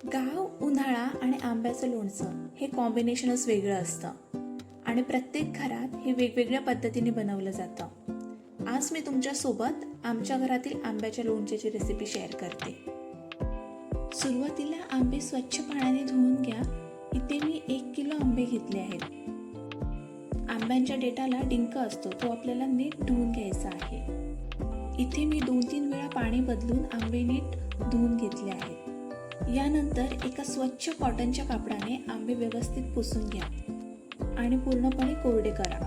गाव, उन्हाळा आणि आंब्याचं लोणचं हे कॉम्बिनेशनच वेगळं असतं आणि प्रत्येक घरात हे वेगवेगळ्या पद्धतीने बनवलं जातं. आज मी तुमच्यासोबत आमच्या घरातील आंब्याच्या लोणच्याची रेसिपी शेअर करते. सुरुवातीला आंबे स्वच्छ पाण्याने धुवून घ्या. इथे मी 1 किलो आंबे घेतले आहेत. आंब्यांच्या देठाला डिंक असतो, तो आपल्याला नीट धुवून घ्यायचा आहे. इथे मी 2-3 वेळा पाणी बदलून आंबे नीट धुवून घेतले आहेत. यानंतर एका स्वच्छ कॉटनच्या कापडाने आंबे व्यवस्थित पुसून घ्या आणि पूर्णपणे कोरडे करा.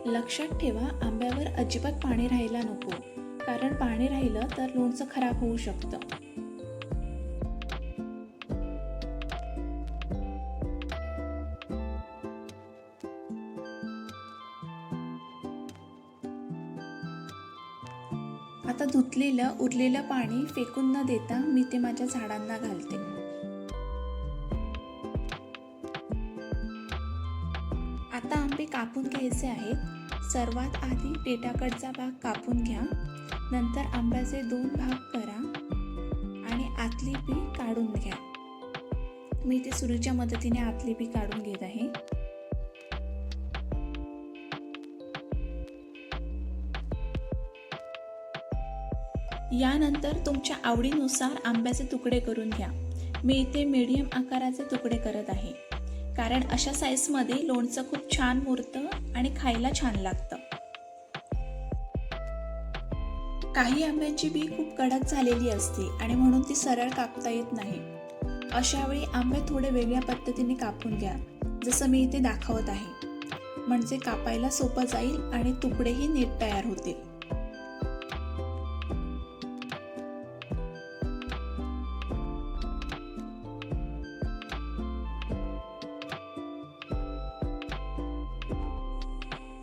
लक्षात ठेवा, आंब्यावर अजिबात पाणी राहायला नको, कारण पाणी राहिलं तर लोणचं खराब होऊ शकतं. आता धुतलेलं उरलेलं पाणी फेकून न देता मी ते माझ्या झाडांना घालते. आता आंबे कापून घ्यायचे आहेत. सर्वात आधी देठाकडचा भाग कापून घ्या. नंतर आंब्याचे 2 भाग करा आणि आतली बी काढून घ्या. मी ते सुरीच्या मदतीने आतली बी काढून घेत आहे. यानंतर तुमच्या आवडीनुसार आंब्याचे तुकडे करून घ्या. मी इथे मीडियम आकाराचे तुकडे करत आहे, कारण अशा साईजमध्ये लोणचं खूप छान मुरतं आणि खायला छान लागतं. काही आंब्यांची बी खूप कडक झालेली असते आणि म्हणून ती सरळ कापता येत नाही. अशा वेळी आंबे थोडे वेगळ्या पद्धतीने कापून घ्या, जसं मी इथे दाखवत आहे. म्हणजे कापायला सोपं जाईल आणि तुकडेही नीट तयार होतील.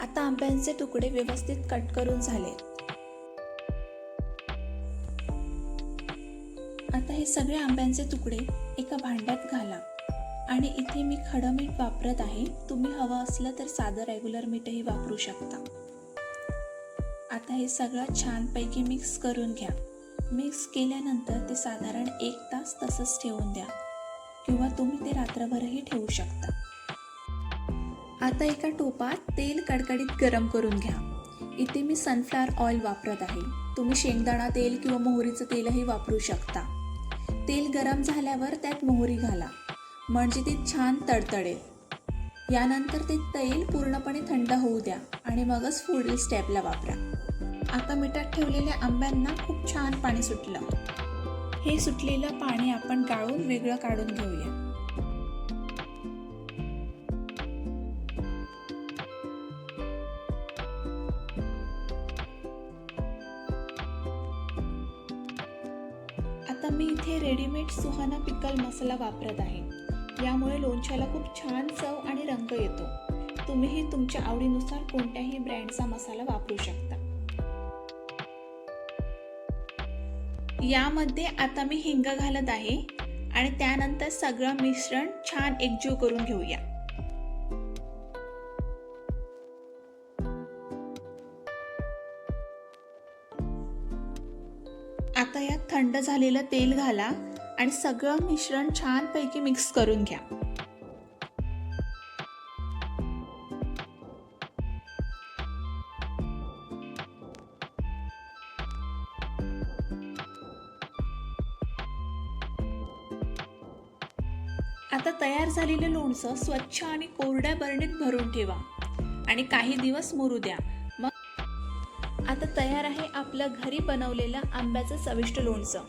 आता आंब्यांचे तुकडे व्यवस्थित कट करून झाले. आता हे सगळे आंब्यांचे तुकडे एका भांड्यात घाला आणि इथे मी खडं मीठ वापरत आहे. तुम्ही हवं असलं तर साधं रेग्युलर मीठही वापरू शकता. आता हे सगळं छानपैकी मिक्स करून घ्या. मिक्स केल्यानंतर ते साधारण 1 तास तसंच ठेवून द्या किंवा तुम्ही ते रात्रभरही ठेवू शकता. आता एका टोपात तेल कडकडीत गरम करून घ्या. इथे मी सनफ्लॉवर ऑइल वापरत आहे. तुम्ही शेंगदाणा तेल किंवा मोहरीचं तेलही वापरू शकता. तेल गरम झाल्यावर त्यात मोहरी घाला, म्हणजे ती छान तडतडेल. यानंतर ते तेल पूर्णपणे थंड होऊ द्या आणि मगच पुढील स्टेपला वापरा. आता मिठात ठेवलेल्या आंब्यांना खूप छान पाणी सुटलं. हे सुटलेलं पाणी आपण गाळून वेगळं काढून घेऊया. आता मी इथे रेडीमेड सुहाना पिकल मसाला वापरत आहे. यामुळे लोणच्याला खूप छान चव आणि रंग येतो. तुम्हीही तुमच्या आवडीनुसार कोणत्याही ब्रँडचा मसाला वापरू शकता. यामध्ये आता मी हिंग घालत आहे आणि त्यानंतर सगळं मिश्रण छान एकजीव करून घेऊया. आता यात थंड झालेलं तेल घाला आणि सगळं मिश्रण छानपैकी मिक्स करून घ्या. आता तयार झालेलं लोणचं स्वच्छ आणि कोरड्या बरणीत भरून ठेवा आणि काही दिवस मुरू द्या. मग आता तयार आहे आपलं घरी बनवलेलं आंब्याचं चविष्ट लोणचं.